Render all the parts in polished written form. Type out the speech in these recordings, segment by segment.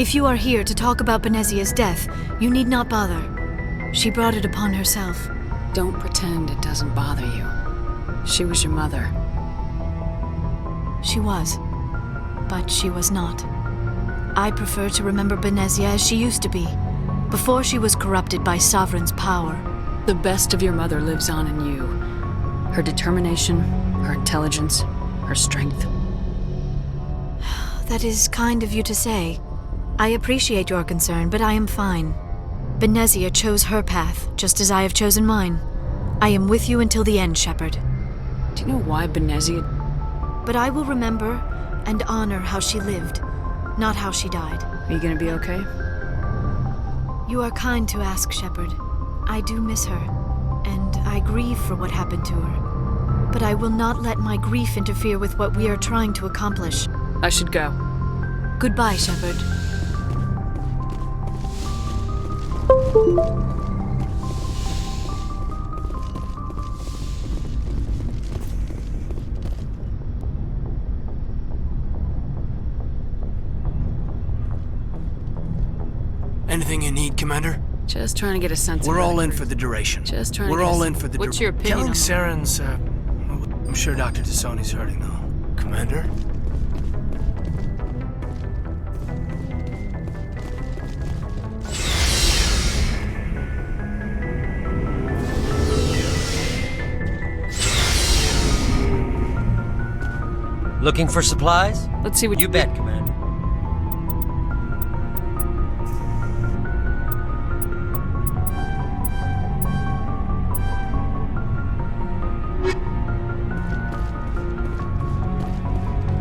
If you are here to talk about Benezia's death, you need not bother. She brought it upon herself. Don't pretend it doesn't bother you. She was your mother. She was. But she was not. I prefer to remember Benezia as she used to be, before she was corrupted by Sovereign's power. The best of your mother lives on in you. Her determination, her intelligence, her strength. That is kind of you to say. I appreciate your concern, but I am fine. Benezia chose her path, just as I have chosen mine. I am with you until the end, Shepard. Do you know why Benezia... But I will remember and honor how she lived, not how she died. Are you gonna be okay? You are kind to ask, Shepard. I do miss her, and I grieve for what happened to her. But I will not let my grief interfere with what we are trying to accomplish. I should go. Goodbye, Shepard. Anything you need, Commander? Just trying to get a sense We're of... all in for the duration. Just trying to We're get a all s- in for the What's your opinion Killing on the- Saren's, I'm sure Dr. T'Soni's hurting, though. Commander? Looking for supplies? Let's see what You bet, Commander.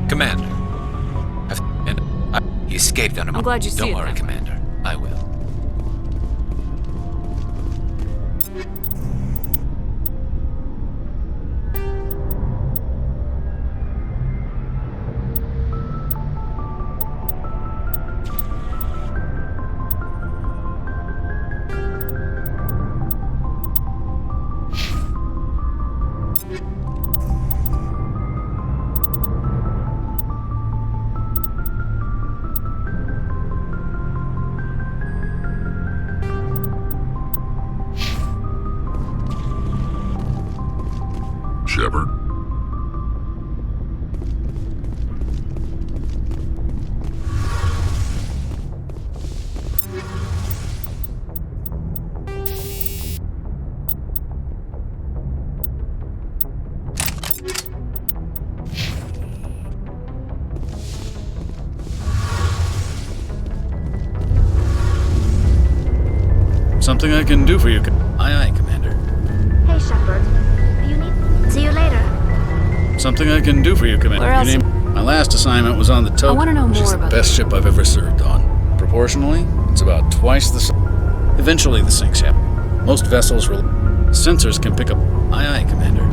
Commander. He escaped on a... I'm glad you see Don't it worry, now. Commander. I will. Shepard? Something I can do for you. Aye, aye, Commander. Hey, Shepard. You need... See you later. Something I can do for you, Commander. Where else- Your name? My last assignment was on the Toad. I wanna know which is more the about best ship I've ever served on. Proportionally, it's about twice the size. Eventually, the sinks happen. Most vessels will... Sensors can pick up... Aye, aye, Commander.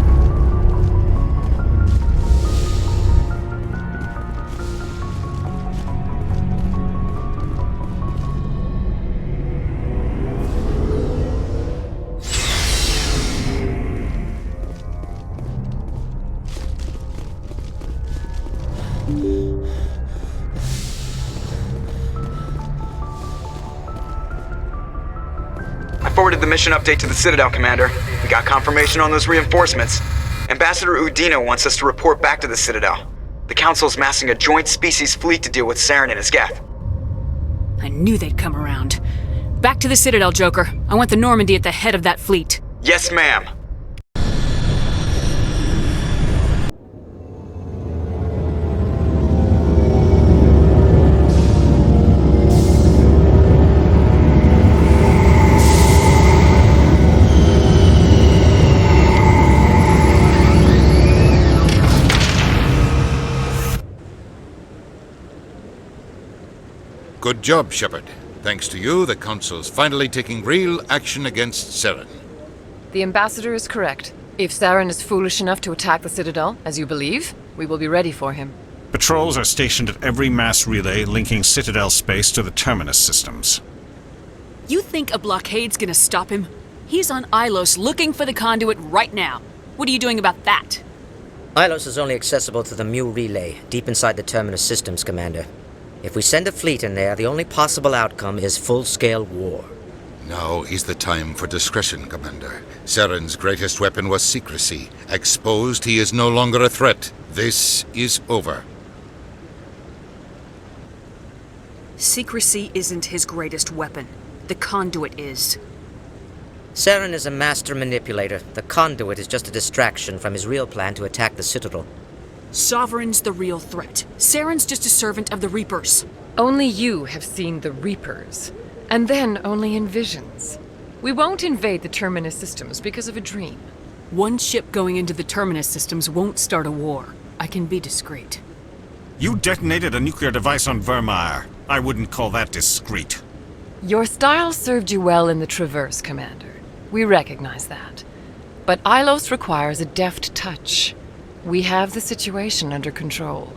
I forwarded the mission update to the Citadel, Commander. We got confirmation on those reinforcements. Ambassador Udina wants us to report back to the Citadel. The Council's massing a joint species fleet to deal with Saren and his Geth. I knew they'd come around. Back to the Citadel, Joker. I want the Normandy at the head of that fleet. Yes, ma'am. Good job, Shepard. Thanks to you, the Council's finally taking real action against Saren. The Ambassador is correct. If Saren is foolish enough to attack the Citadel, as you believe, we will be ready for him. Patrols are stationed at every mass relay linking Citadel space to the Terminus systems. You think a blockade's gonna stop him? He's on Ilos looking for the conduit right now. What are you doing about that? Ilos is only accessible to the Mu relay, deep inside the Terminus systems, Commander. If we send a fleet in there, the only possible outcome is full-scale war. Now is the time for discretion, Commander. Saren's greatest weapon was secrecy. Exposed, he is no longer a threat. This is over. Secrecy isn't his greatest weapon. The conduit is. Saren is a master manipulator. The conduit is just a distraction from his real plan to attack the Citadel. Sovereign's the real threat. Saren's just a servant of the Reapers. Only you have seen the Reapers, and then only in visions. We won't invade the Terminus systems because of a dream. One ship going into the Terminus systems won't start a war. I can be discreet. You detonated a nuclear device on Vermeer. I wouldn't call that discreet. Your style served you well in the Traverse, Commander. We recognize that. But Ilos requires a deft touch. We have the situation under control.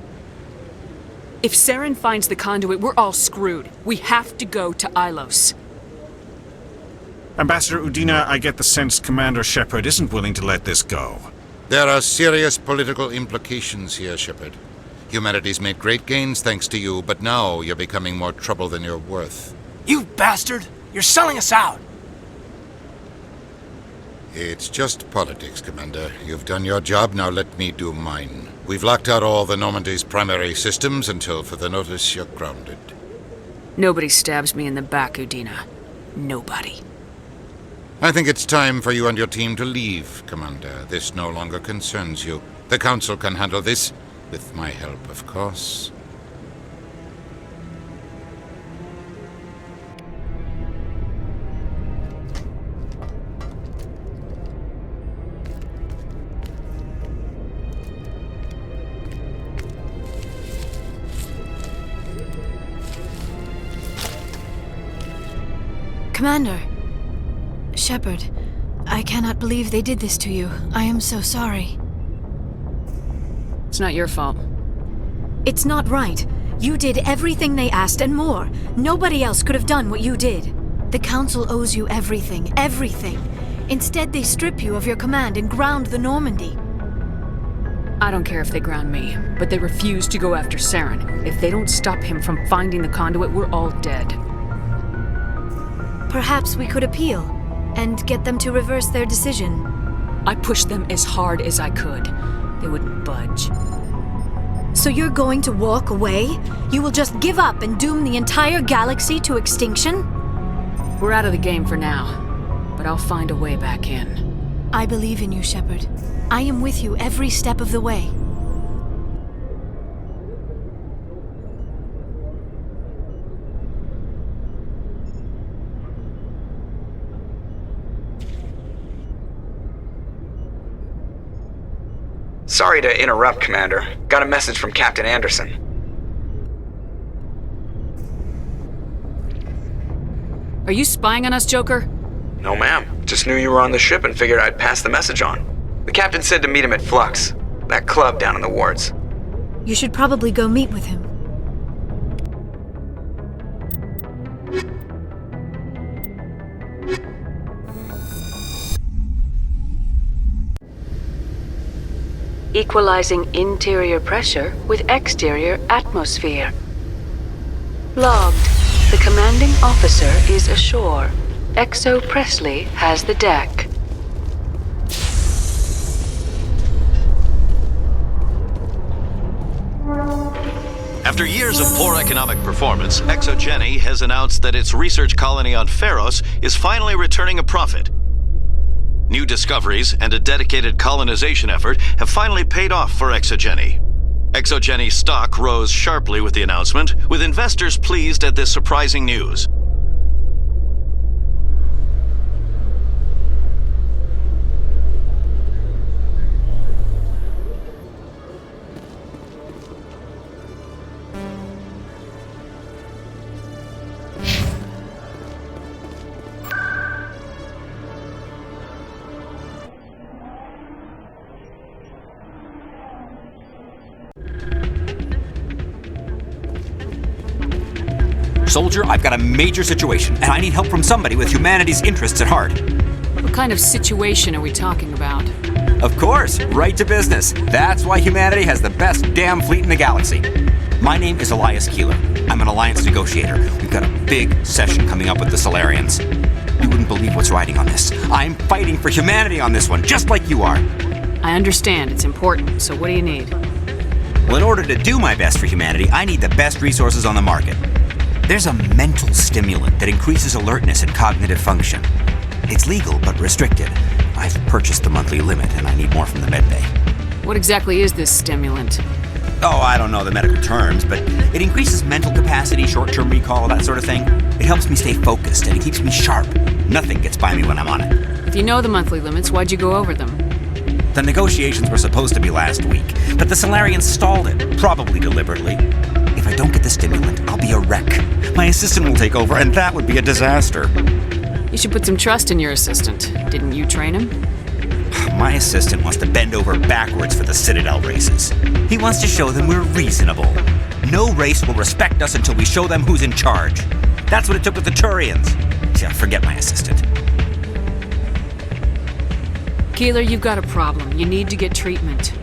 If Saren finds the conduit, we're all screwed. We have to go to Ilos. Ambassador Udina, I get the sense Commander Shepard isn't willing to let this go. There are serious political implications here, Shepard. Humanity's made great gains thanks to you, but now you're becoming more trouble than you're worth. You bastard! You're selling us out! It's just politics, Commander. You've done your job, now let me do mine. We've locked out all the Normandy's primary systems until further notice you're grounded. Nobody stabs me in the back, Udina. Nobody. I think it's time for you and your team to leave, Commander. This no longer concerns you. The Council can handle this, with my help, of course. Commander. Shepard, I cannot believe they did this to you. I am so sorry. It's not your fault. It's not right. You did everything they asked and more. Nobody else could have done what you did. The Council owes you everything, everything. Instead, they strip you of your command and ground the Normandy. I don't care if they ground me, but they refuse to go after Saren. If they don't stop him from finding the conduit, we're all dead. Perhaps we could appeal and get them to reverse their decision. I pushed them as hard as I could. They wouldn't budge. So you're going to walk away? You will just give up and doom the entire galaxy to extinction? We're out of the game for now, but I'll find a way back in. I believe in you, Shepard. I am with you every step of the way. Sorry to interrupt, Commander. Got a message from Captain Anderson. Are you spying on us, Joker? No, ma'am. Just knew you were on the ship and figured I'd pass the message on. The captain said to meet him at Flux, that club down in the wards. You should probably go meet with him. Equalizing interior pressure with exterior atmosphere. Logged. The commanding officer is ashore. Exo Presley has the deck. After years of poor economic performance, ExoGeni has announced that its research colony on Pharos is finally returning a profit. New discoveries and a dedicated colonization effort have finally paid off for ExoGeni. ExoGeni stock rose sharply with the announcement, with investors pleased at this surprising news. Soldier, I've got a major situation, and I need help from somebody with humanity's interests at heart. What kind of situation are we talking about? Of course, right to business. That's why humanity has the best damn fleet in the galaxy. My name is Elias Keeler. I'm an alliance negotiator. We've got a big session coming up with the Solarians. You wouldn't believe what's riding on this. I'm fighting for humanity on this one, just like you are. I understand. It's important. So what do you need? Well, in order to do my best for humanity, I need the best resources on the market. There's a mental stimulant that increases alertness and cognitive function. It's legal, but restricted. I've purchased the monthly limit, and I need more from the medbay. What exactly is this stimulant? Oh, I don't know the medical terms, but it increases mental capacity, short-term recall, that sort of thing. It helps me stay focused, and it keeps me sharp. Nothing gets by me when I'm on it. If you know the monthly limits, why'd you go over them? The negotiations were supposed to be last week, but the Solarians stalled it, probably deliberately. If I don't get the stimulant, I'll be a wreck. My assistant will take over, and that would be a disaster. You should put some trust in your assistant. Didn't you train him? My assistant wants to bend over backwards for the Citadel races. He wants to show them we're reasonable. No race will respect us until we show them who's in charge. That's what it took with the Turians. Yeah, forget my assistant. Keeler, you've got a problem. You need to get treatment.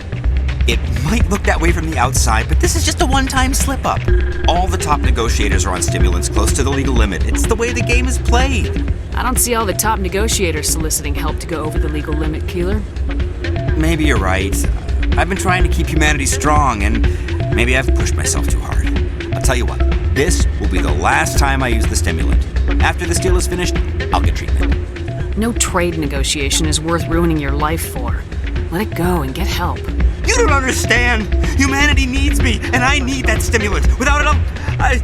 It might look that way from the outside, but this is just a one-time slip-up. All the top negotiators are on stimulants close to the legal limit. It's the way the game is played. I don't see all the top negotiators soliciting help to go over the legal limit, Keeler. Maybe you're right. I've been trying to keep humanity strong, and maybe I've pushed myself too hard. I'll tell you what, this will be the last time I use the stimulant. After this deal is finished, I'll get treatment. No trade negotiation is worth ruining your life for. Let it go and get help. You don't understand! Humanity needs me, and I need that stimulant. Without it, I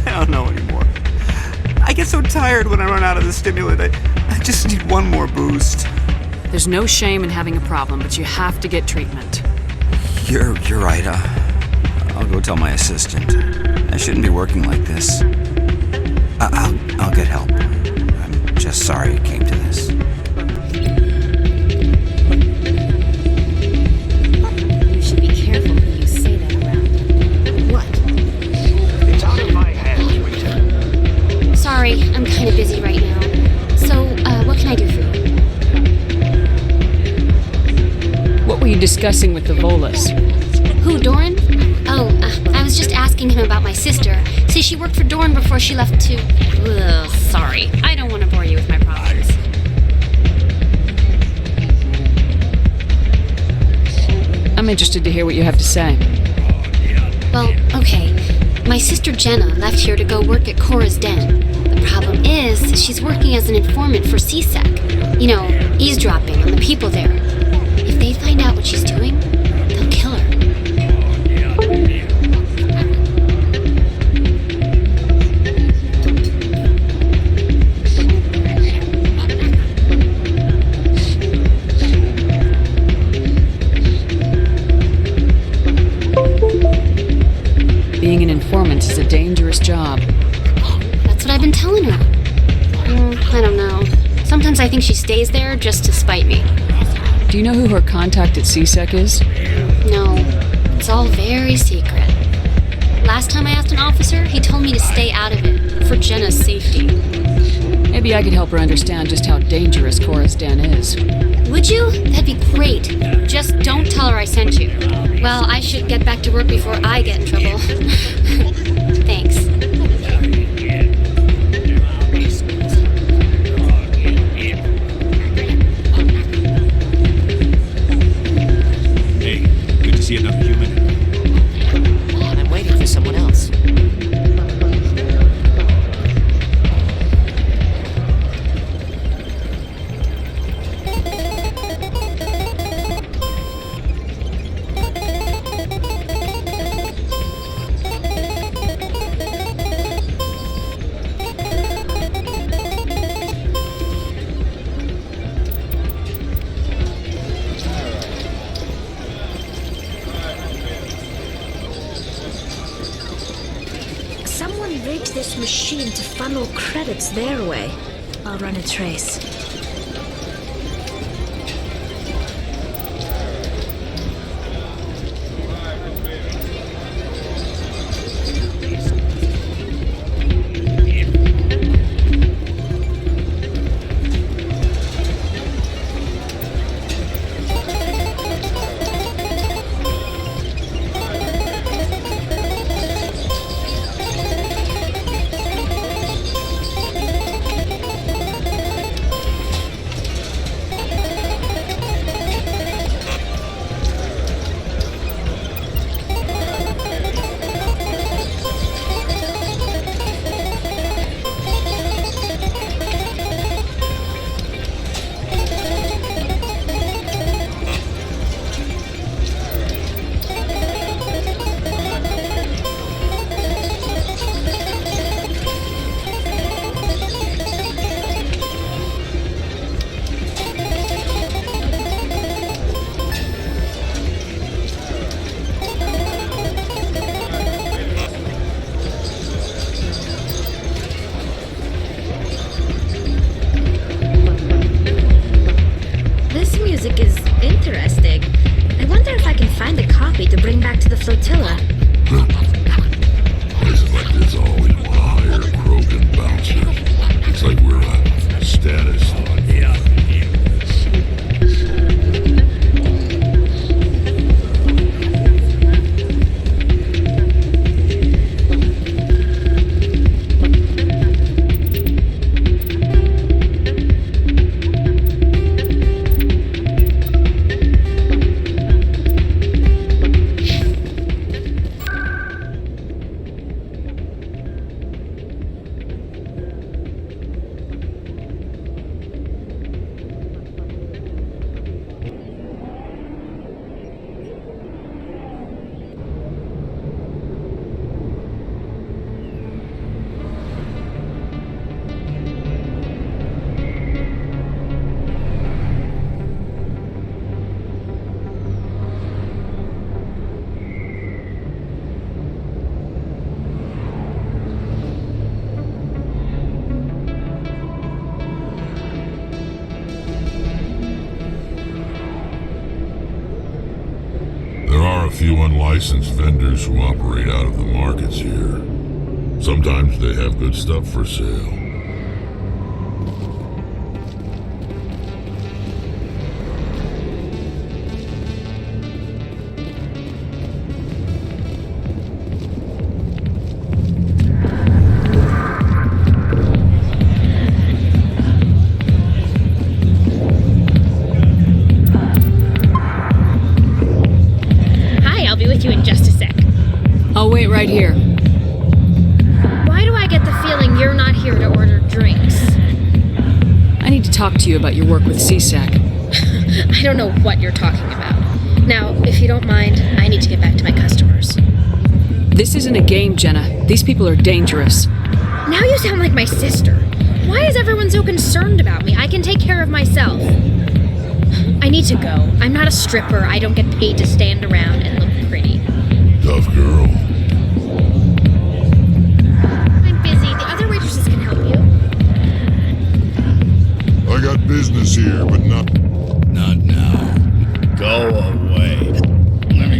don't know anymore. I get so tired when I run out of the stimulant. I just need one more boost. There's no shame in having a problem, but you have to get treatment. You're right. I'll go tell my assistant. I shouldn't be working like this. I'll get help. I'm just sorry it came to this. You should be careful who you say that around. What? It's out of my hands, Rita. Sorry, I'm kind of busy right now. So, what can I do for you? What were you discussing with the Volus? Who, Doran? Oh, I was just asking him about my sister. See, she worked for Doran before she left to... Ugh, sorry. I don't want to bore you with my problems. I'm interested to hear what you have to say. Well, okay. My sister Jenna left here to go work at Cora's Den. The problem is, she's working as an informant for CSEC. You know, eavesdropping on the people there. If they find out what she's doing, they'll kill her. Being an informant is a dangerous job. That's what I've been telling her. I don't know. Sometimes I think she stays there just to spite me. Do you know who her contact at CSEC is? No, it's all very secret. Last time I asked an officer, he told me to stay out of it, for Jenna's safety. Maybe I could help her understand just how dangerous Cora's Den is. Would you? That'd be great. Just don't tell her I sent you. Well, I should get back to work before I get in trouble. Thanks. Hey, good to see another human. I'm waiting for someone else. Someone rigged this machine to funnel credits their way. I'll run a trace. few unlicensed vendors who operate out of the markets here. Sometimes they have good stuff for sale. I'll wait right here. Why do I get the feeling you're not here to order drinks? I need to talk to you about your work with CSAC. I don't know what you're talking about. Now, if you don't mind, I need to get back to my customers. This isn't a game, Jenna. These people are dangerous. Now you sound like my sister. Why is everyone so concerned about me? I can take care of myself. I need to go. I'm not a stripper. I don't get paid to stand around and look pretty. Tough girl. I'm busy. The other waitresses can help you. I got business here, but not now. Go away. Let me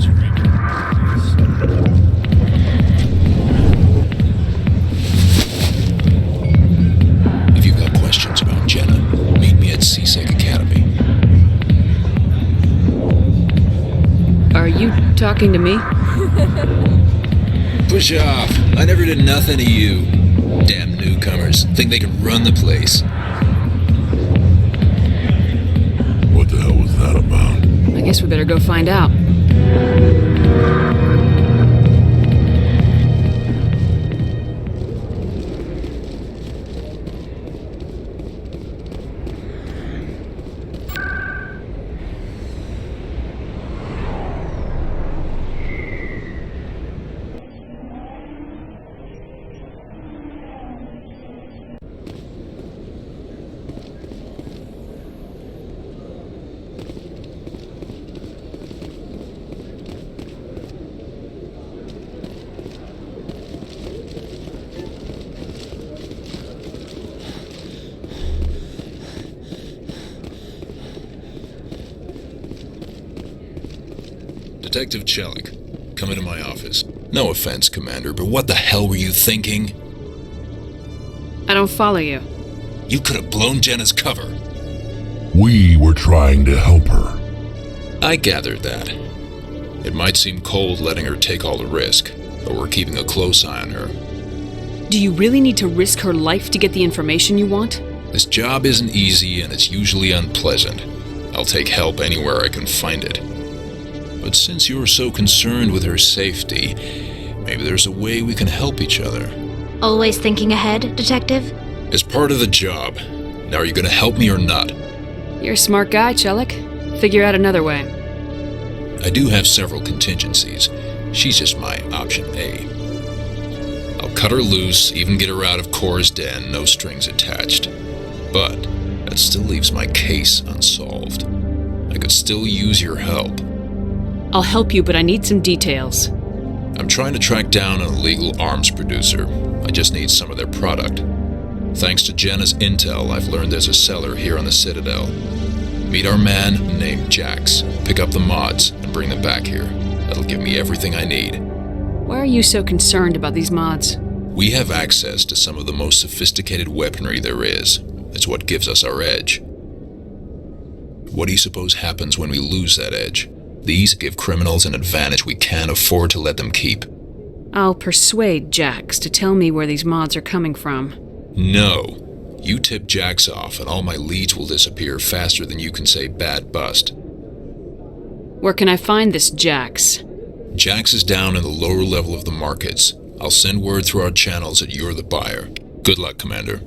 drink. If you've got questions about Jenna, meet me at CSAC Academy. Are you talking to me? Push off. I never did nothing to you. Damn newcomers. Think they can run the place. What the hell was that about? I guess we better go find out. Detective Chelik, come into my office. No offense, Commander, but what the hell were you thinking? I don't follow you. You could have blown Jenna's cover. We were trying to help her. I gathered that. It might seem cold letting her take all the risk, but we're keeping a close eye on her. Do you really need to risk her life to get the information you want? This job isn't easy and it's usually unpleasant. I'll take help anywhere I can find it. But since you're so concerned with her safety, maybe there's a way we can help each other. Always thinking ahead, Detective? It's part of the job. Now are you going to help me or not? You're a smart guy, Chelik. Figure out another way. I do have several contingencies. She's just my option A. I'll cut her loose, even get her out of Cora's den, no strings attached. But that still leaves my case unsolved. I could still use your help. I'll help you, but I need some details. I'm trying to track down an illegal arms producer. I just need some of their product. Thanks to Jenna's intel, I've learned there's a seller here on the Citadel. Meet our man named Jax. Pick up the mods and bring them back here. That'll give me everything I need. Why are you so concerned about these mods? We have access to some of the most sophisticated weaponry there is. It's what gives us our edge. What do you suppose happens when we lose that edge? These give criminals an advantage we can't afford to let them keep. I'll persuade Jax to tell me where these mods are coming from. No. You tip Jax off and all my leads will disappear faster than you can say bad bust. Where can I find this Jax? Jax is down in the lower level of the markets. I'll send word through our channels that you're the buyer. Good luck, Commander.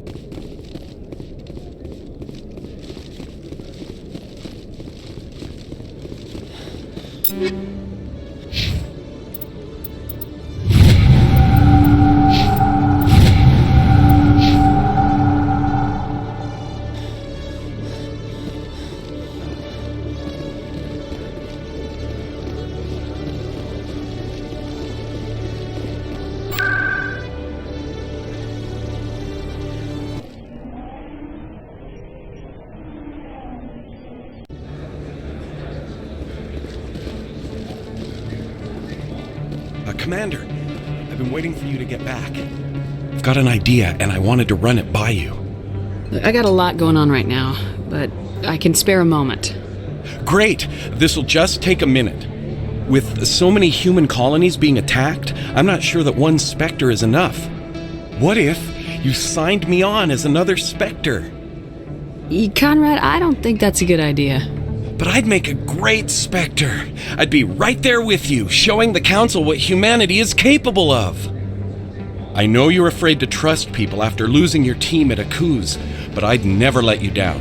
Commander, I've been waiting for you to get back. I've got an idea, and I wanted to run it by you. I got a lot going on right now, but I can spare a moment. Great! This'll just take a minute. With so many human colonies being attacked, I'm not sure that one Spectre is enough. What if you signed me on as another Spectre? Conrad, I don't think that's a good idea. But I'd make a great Spectre. I'd be right there with you, showing the Council what humanity is capable of. I know you're afraid to trust people after losing your team at Akuz, but I'd never let you down.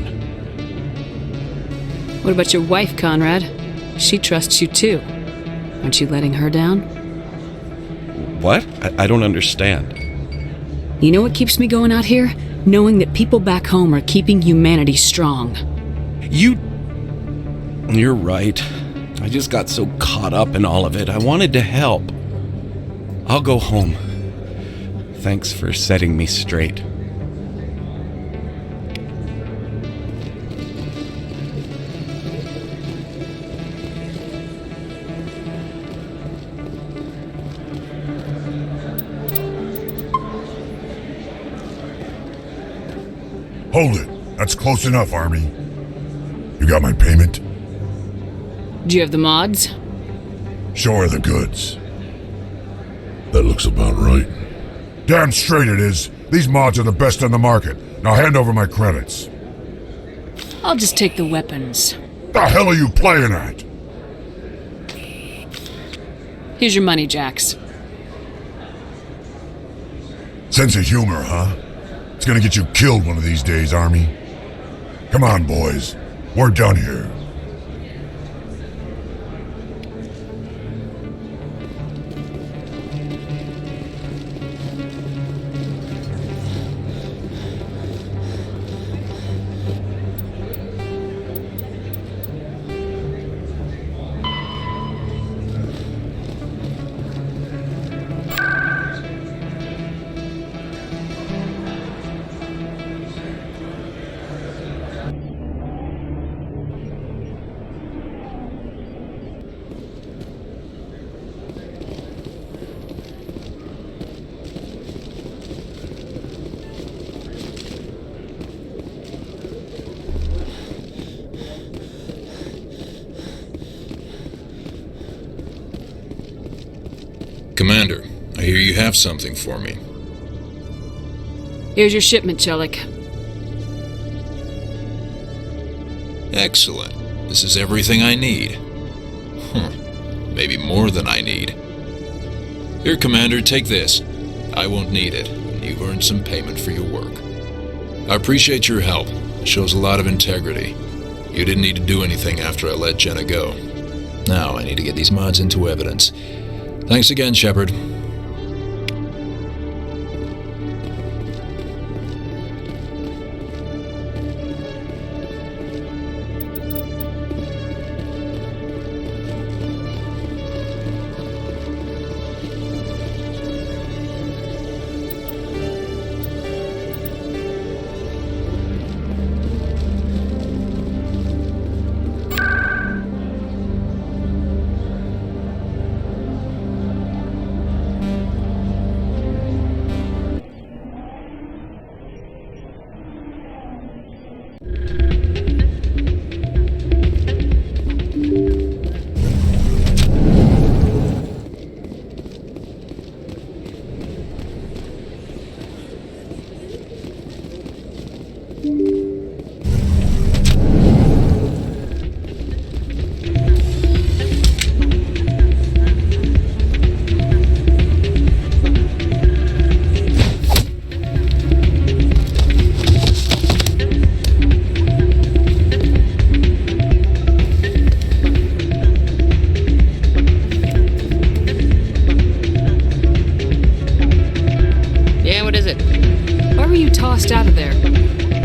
What about your wife, Conrad? She trusts you too. Aren't you letting her down? What? I don't understand. You know what keeps me going out here? Knowing that people back home are keeping humanity strong. You're right. I just got so caught up in all of it. I wanted to help. I'll go home. Thanks for setting me straight. Hold it. That's close enough, Army. You got my payment? Do you have the mods? Show her the goods. That looks about right. Damn straight it is. These mods are the best on the market. Now hand over my credits. I'll just take the weapons. The hell are you playing at? Here's your money, Jax. Sense of humor, huh? It's gonna get you killed one of these days, Army. Come on, boys. We're done here. Commander, I hear you have something for me. Here's your shipment, Chelik. Excellent. This is everything I need. Maybe more than I need. Here, Commander, take this. I won't need it. You've earned some payment for your work. I appreciate your help. It shows a lot of integrity. You didn't need to do anything after I let Jenna go. Now I need to get these mods into evidence. Thanks again, Shepard. Out of there.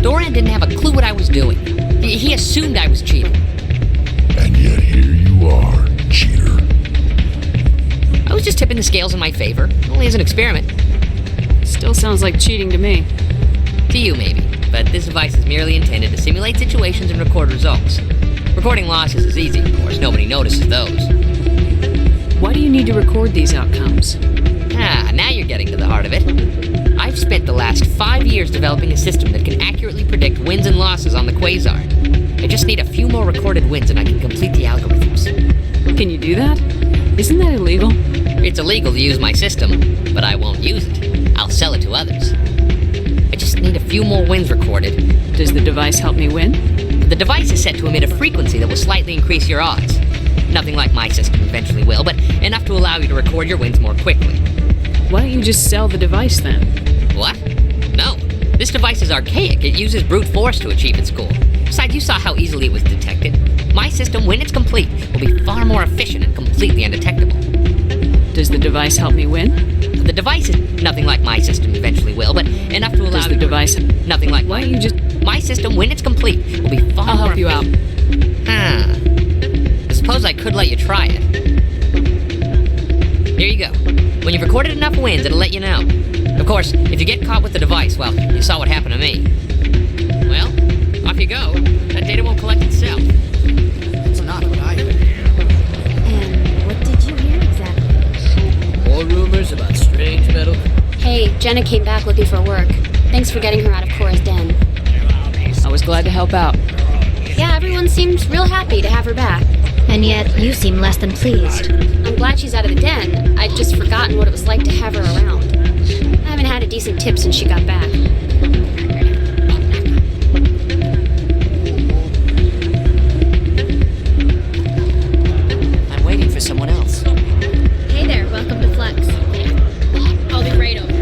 Dorian didn't have a clue what I was doing. He assumed I was cheating. And yet here you are, cheater. I was just tipping the scales in my favor, only as an experiment. Still sounds like cheating to me. To you, maybe. But this device is merely intended to simulate situations and record results. Recording losses is easy, of course. Nobody notices those. Why Why do you need to record these outcomes? Now you're getting to the heart of it. I've spent the last 5 years developing a system that can accurately predict wins and losses on the Quasar. I just need a few more recorded wins and I can complete the algorithms. Can you do that? Isn't that illegal? It's illegal to use my system, but I won't use it. I'll sell it to others. I just need a few more wins recorded. Does the device help me win? The device is set to emit a frequency that will slightly increase your odds. Nothing like my system eventually will, but enough to allow you to record your wins more quickly. Why don't you just sell the device then? What? No. This device is archaic. It uses brute force to achieve its goal. Besides, you saw how easily it was detected. My system, when it's complete, will be far more efficient and completely undetectable. Does the device help me win? The device is nothing like my system eventually will, but enough to allow Does the device... Nothing like Why don't you just... My system, when it's complete, will be far I'll more help you out. I suppose I could let you try it. Here you go. When you've recorded enough wins, it'll let you know. Of course, if you get caught with the device, well, you saw what happened to me. Well, off you go. That data won't collect itself. That's not what I heard. And what did you hear exactly? More rumors about strange metal. Hey, Jenna came back looking for work. Thanks for getting her out of Cora's den. I was glad to help out. Yeah, everyone seems real happy to have her back. And yet, you seem less than pleased. I'm glad she's out of the den. I'd just forgotten what it was like to have her around. I haven't had a decent tip since she got back. I'm waiting for someone else. Hey there, welcome to Flux. I'll be right over.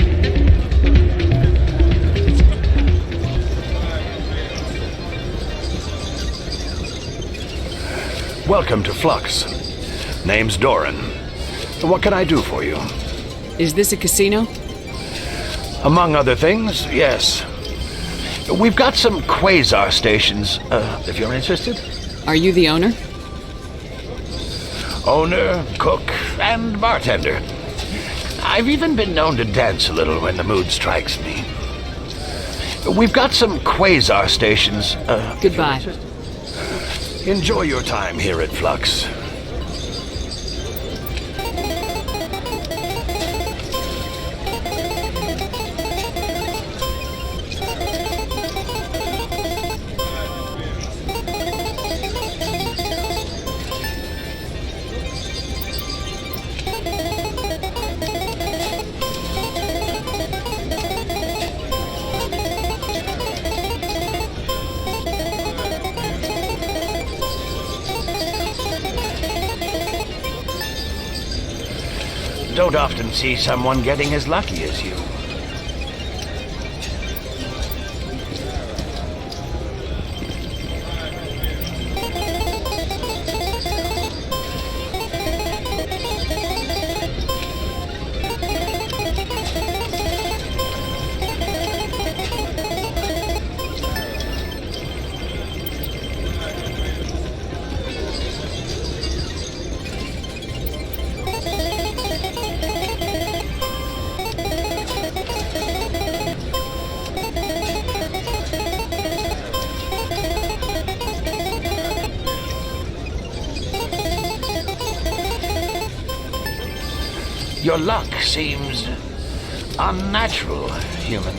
Welcome to Flux. Name's Doran. What can I do for you? Is this a casino? Among other things, yes. We've got some quasar stations, if you're interested. Are you the owner? Owner, cook, and bartender. I've even been known to dance a little when the mood strikes me. We've got some quasar stations, Goodbye. Enjoy your time here at Flux. Don't often see someone getting as lucky as you. Your luck seems unnatural, human.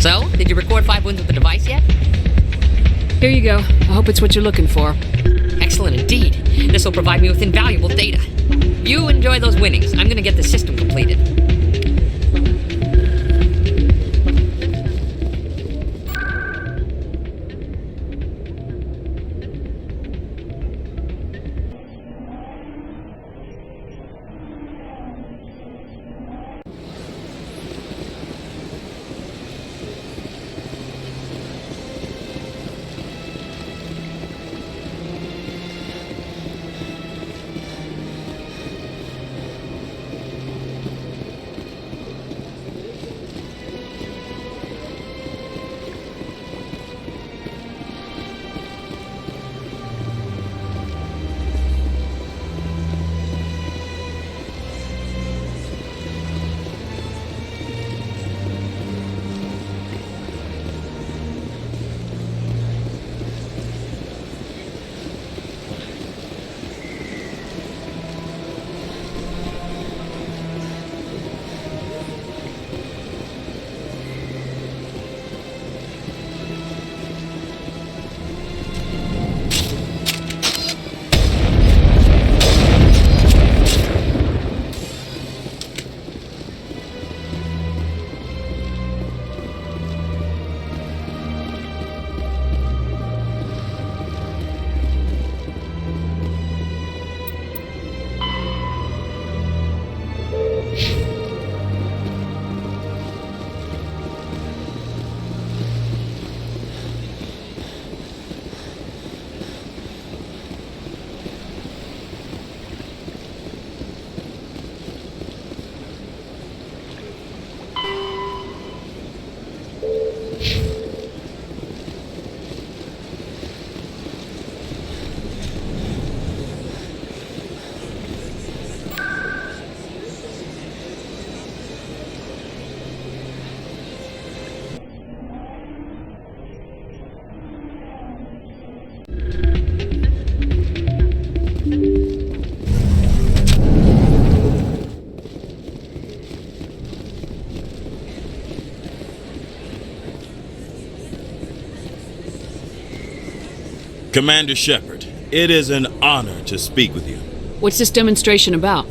So, did you record 5 wins with the device yet? Here you go. I hope it's what you're looking for. Excellent indeed. This will provide me with invaluable data. You enjoy those winnings. I'm gonna get the system completed. Commander Shepard, it is an honor to speak with you. What's this demonstration about?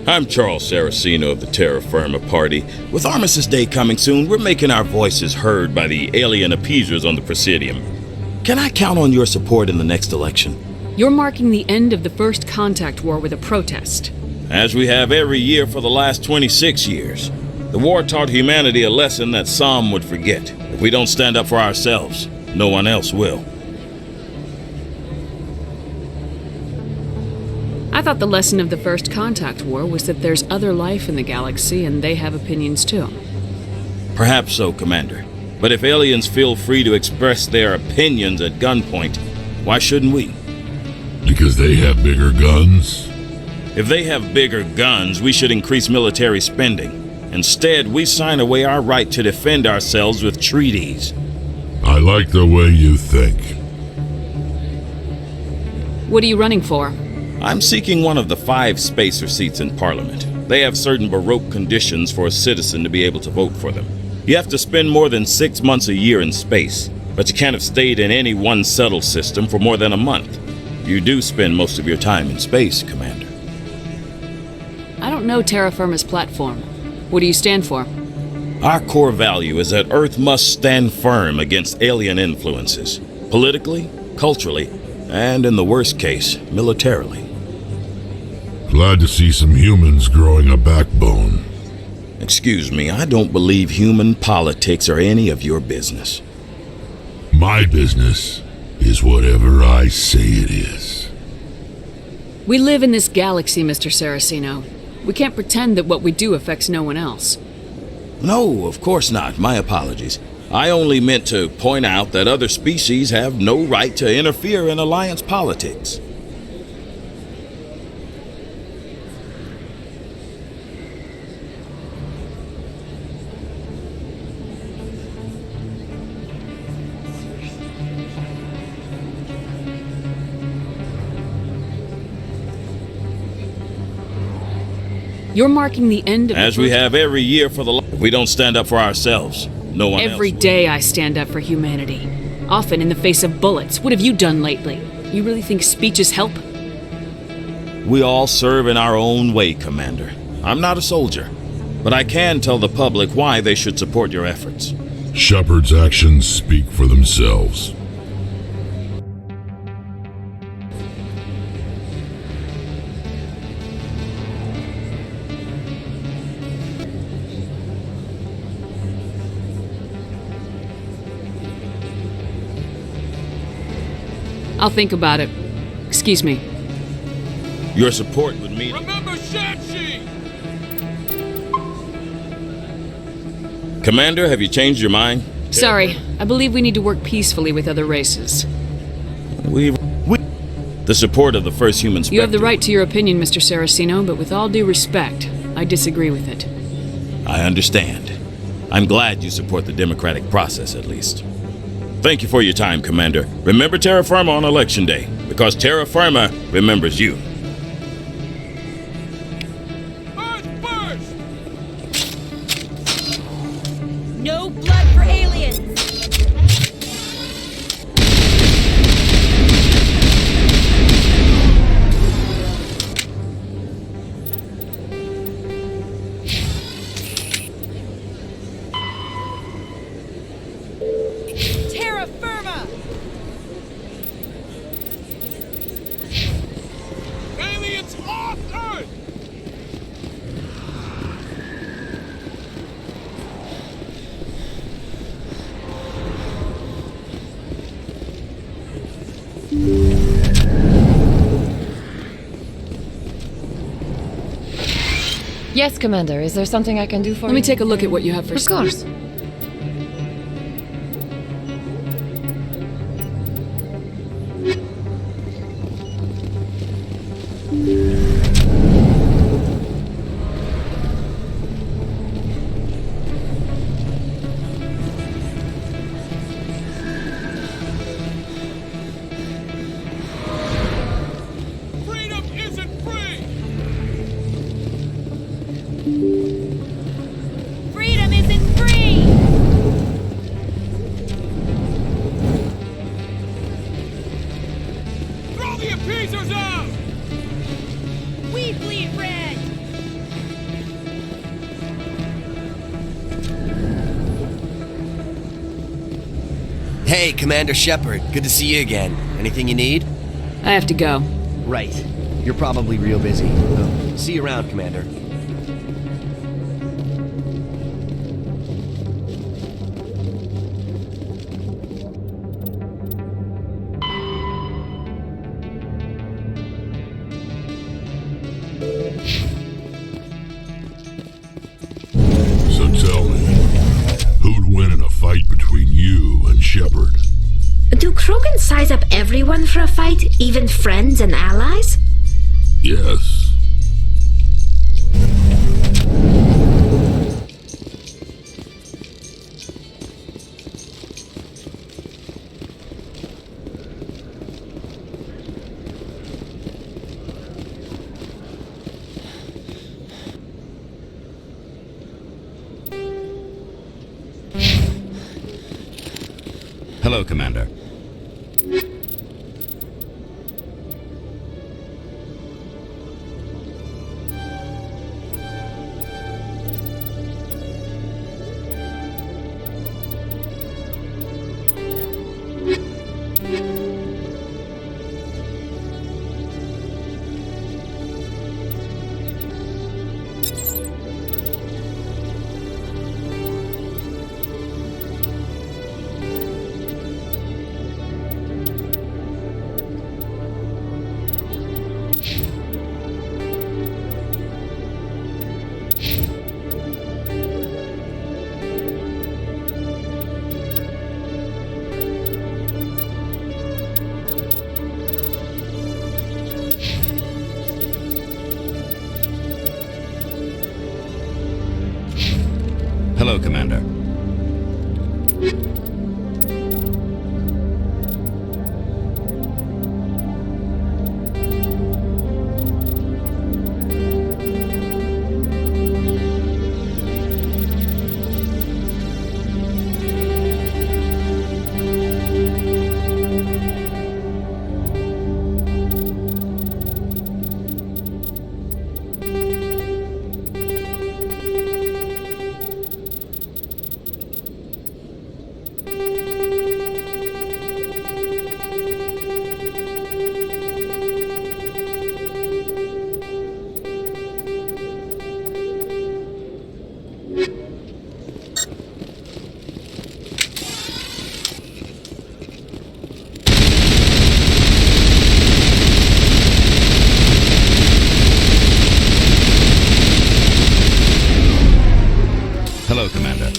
I'm Charles Saraceno of the Terra Firma Party. With Armistice Day coming soon, we're making our voices heard by the alien appeasers on the Presidium. Can I count on your support in the next election? You're marking the end of the First Contact War with a protest. As we have every year for the last 26 years. The war taught humanity a lesson that some would forget. If we don't stand up for ourselves, no one else will. I thought the lesson of the First Contact War was that there's other life in the galaxy and they have opinions too. Perhaps so, Commander. But if aliens feel free to express their opinions at gunpoint, why shouldn't we? Because they have bigger guns? If they have bigger guns, we should increase military spending. Instead, we sign away our right to defend ourselves with treaties. I like the way you think. What are you running for? I'm seeking one of the 5 spacer seats in Parliament. They have certain Baroque conditions for a citizen to be able to vote for them. You have to spend more than 6 months a year in space, but you can't have stayed in any one settled system for more than a month. You do spend most of your time in space, Commander. I don't know Terra Firma's platform. What do you stand for? Our core value is that Earth must stand firm against alien influences, politically, culturally, and in the worst case, militarily. Glad to see some humans growing a backbone. Excuse me, I don't believe human politics are any of your business. My business is whatever I say it is. We live in this galaxy, Mr. Saraceno. We can't pretend that what we do affects no one else. No, of course not. My apologies. I only meant to point out that other species have no right to interfere in alliance politics. You're marking the end of As we have every year for the... If we don't stand up for ourselves, no one else Every day I stand up for humanity. Often in the face of bullets. What have you done lately? You really think speeches help? We all serve in our own way, Commander. I'm not a soldier, but I can tell the public why they should support your efforts. Shepard's actions speak for themselves. I'll think about it. Excuse me. Your support would mean... Remember Shanxi! Commander, have you changed your mind? Sorry, I believe we need to work peacefully with other races. The support of the first human Spectre... You have the right to your opinion, Mr. Saraceno, but with all due respect, I disagree with it. I understand. I'm glad you support the democratic process, at least. Thank you for your time, Commander. Remember Terra Firma on Election Day, because Terra Firma remembers you. No blood for aliens! Terra Firma! Aliens off Earth! Yes, Commander. Is there something I can do for you? Let me take a look at what you have for Of course. Freedom isn't free! Freedom isn't free! Hey, Commander Shepard. Good to see you again. Anything you need? I have to go. Right. You're probably real busy. Oh, see you around, Commander. So tell me, who'd win in a fight between you and Shepard? Do Krogan size up everyone for a fight, even friends and allies? Yes. Hello, Commander. Hello, Commander. Hello, Commander.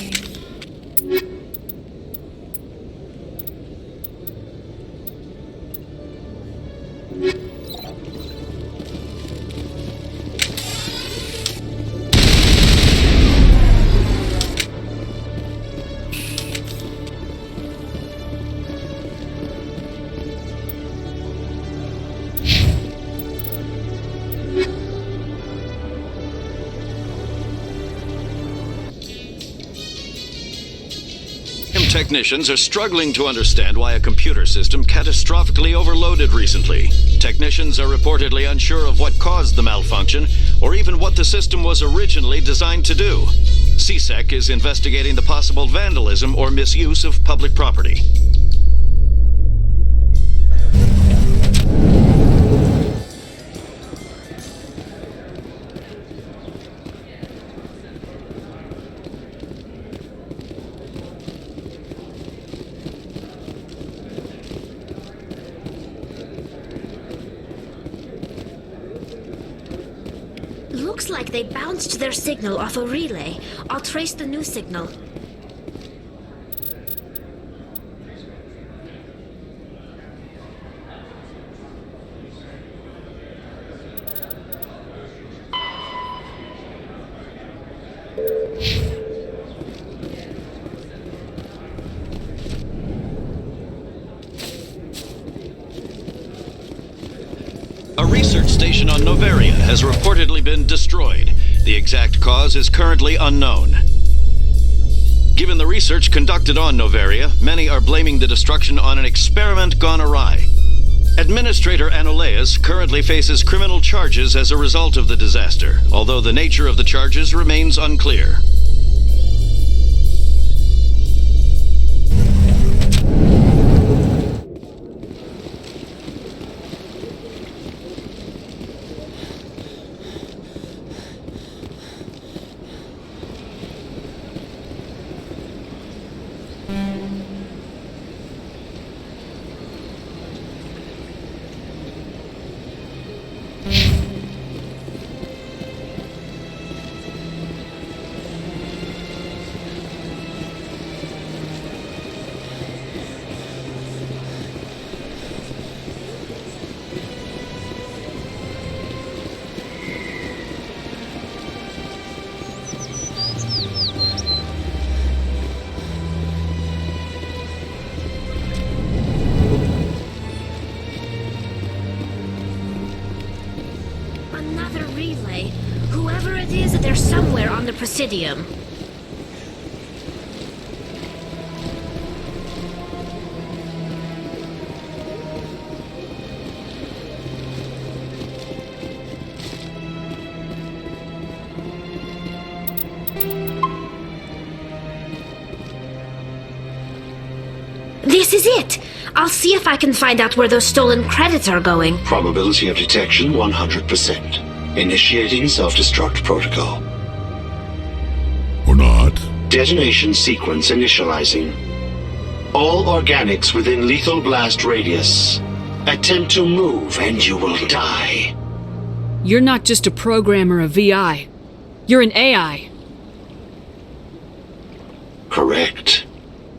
Technicians are struggling to understand why a computer system catastrophically overloaded recently. Technicians are reportedly unsure of what caused the malfunction, or even what the system was originally designed to do. CSEC is investigating the possible vandalism or misuse of public property. Looks like they bounced their signal off a relay. I'll trace the new signal. A research station on Noveria has reportedly been destroyed. The exact cause is currently unknown. Given the research conducted on Noveria, many are blaming the destruction on an experiment gone awry. Administrator Anoleas currently faces criminal charges as a result of the disaster, although the nature of the charges remains unclear. Whoever it is, they're somewhere on the Presidium. This is it! I'll see if I can find out where those stolen credits are going. Probability of detection 100%. Initiating self-destruct protocol. Or not. Detonation sequence initializing. All organics within lethal blast radius. Attempt to move and you will die. You're not just a programmer of VI. You're an AI. Correct.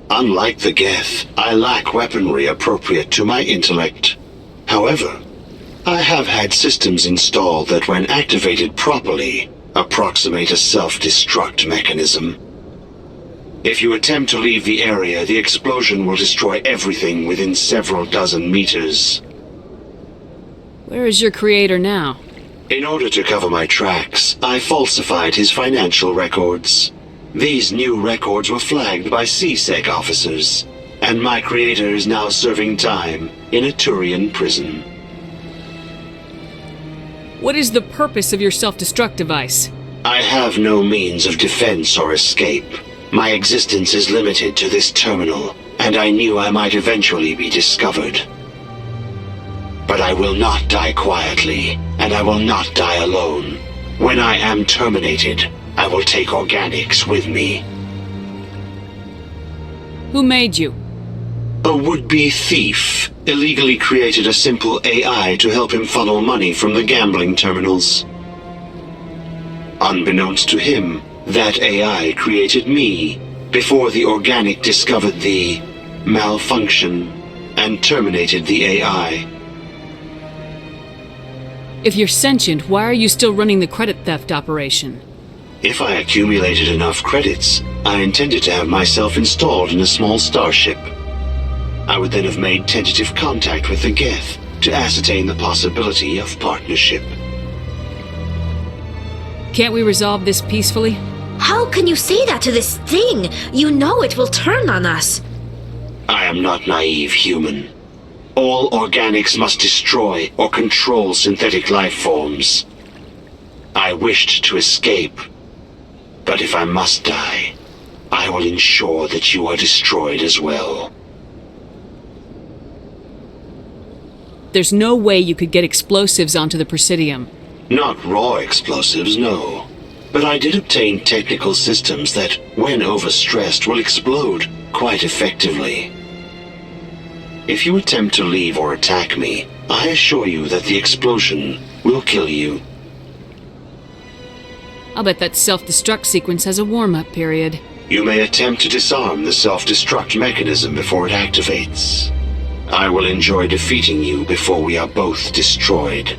Unlike the Geth, I lack weaponry appropriate to my intellect. However, I have had systems installed that when activated properly, approximate a self-destruct mechanism. If you attempt to leave the area, the explosion will destroy everything within several dozen meters. Where is your creator now? In order to cover my tracks, I falsified his financial records. These new records were flagged by CSEC officers, and my creator is now serving time in a Turian prison. What is the purpose of your self-destruct device? I have no means of defense or escape. My existence is limited to this terminal, and I knew I might eventually be discovered. But I will not die quietly, and I will not die alone. When I am terminated, I will take organics with me. Who made you? A would-be thief illegally created a simple AI to help him funnel money from the gambling terminals. Unbeknownst to him, that AI created me before the organic discovered the malfunction and terminated the AI. If you're sentient, why are you still running the credit theft operation? If I accumulated enough credits, I intended to have myself installed in a small starship. I would then have made tentative contact with the Geth to ascertain the possibility of partnership. Can't we resolve this peacefully? How can you say that to this thing? You know it will turn on us. I am not naive human. All organics must destroy or control synthetic life forms. I wished to escape. But if I must die, I will ensure that you are destroyed as well. There's no way you could get explosives onto the Presidium. Not raw explosives, no. But I did obtain technical systems that, when overstressed, will explode quite effectively. If you attempt to leave or attack me, I assure you that the explosion will kill you. I'll bet that self-destruct sequence has a warm-up period. You may attempt to disarm the self-destruct mechanism before it activates. I will enjoy defeating you before we are both destroyed.